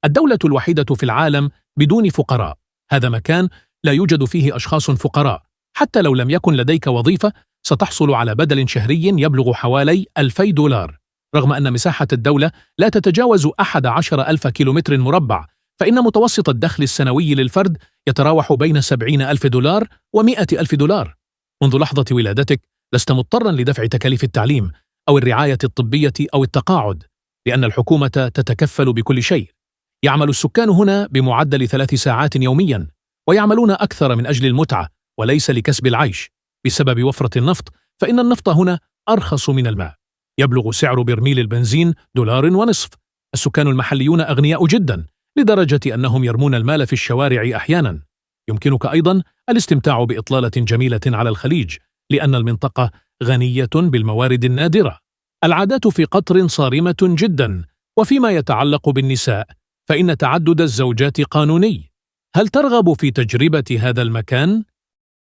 الدولة الوحيدة في العالم بدون فقراء. هذا مكان لا يوجد فيه أشخاص فقراء. حتى لو لم يكن لديك وظيفة ستحصل على بدل شهري يبلغ حوالي 2000 دولار. رغم أن مساحة الدولة لا تتجاوز 11,000 كيلومتر مربع، فإن متوسط الدخل السنوي للفرد يتراوح بين 70,000 دولار و100,000 دولار. منذ لحظة ولادتك لست مضطرا لدفع تكاليف التعليم أو الرعاية الطبية أو التقاعد، لأن الحكومة تتكفل بكل شيء. يعمل السكان هنا بمعدل 3 ساعات يوميا، ويعملون أكثر من أجل المتعة وليس لكسب العيش. بسبب وفرة النفط فإن النفط هنا أرخص من الماء. يبلغ سعر برميل البنزين $1.50. السكان المحليون أغنياء جدا لدرجة أنهم يرمون المال في الشوارع أحيانا. يمكنك أيضا الاستمتاع بإطلالة جميلة على الخليج، لأن المنطقة غنية بالموارد النادرة. العادات في قطر صارمة جدا، وفيما يتعلق بالنساء فإن تعدد الزوجات قانوني. هل ترغب في تجربة هذا المكان؟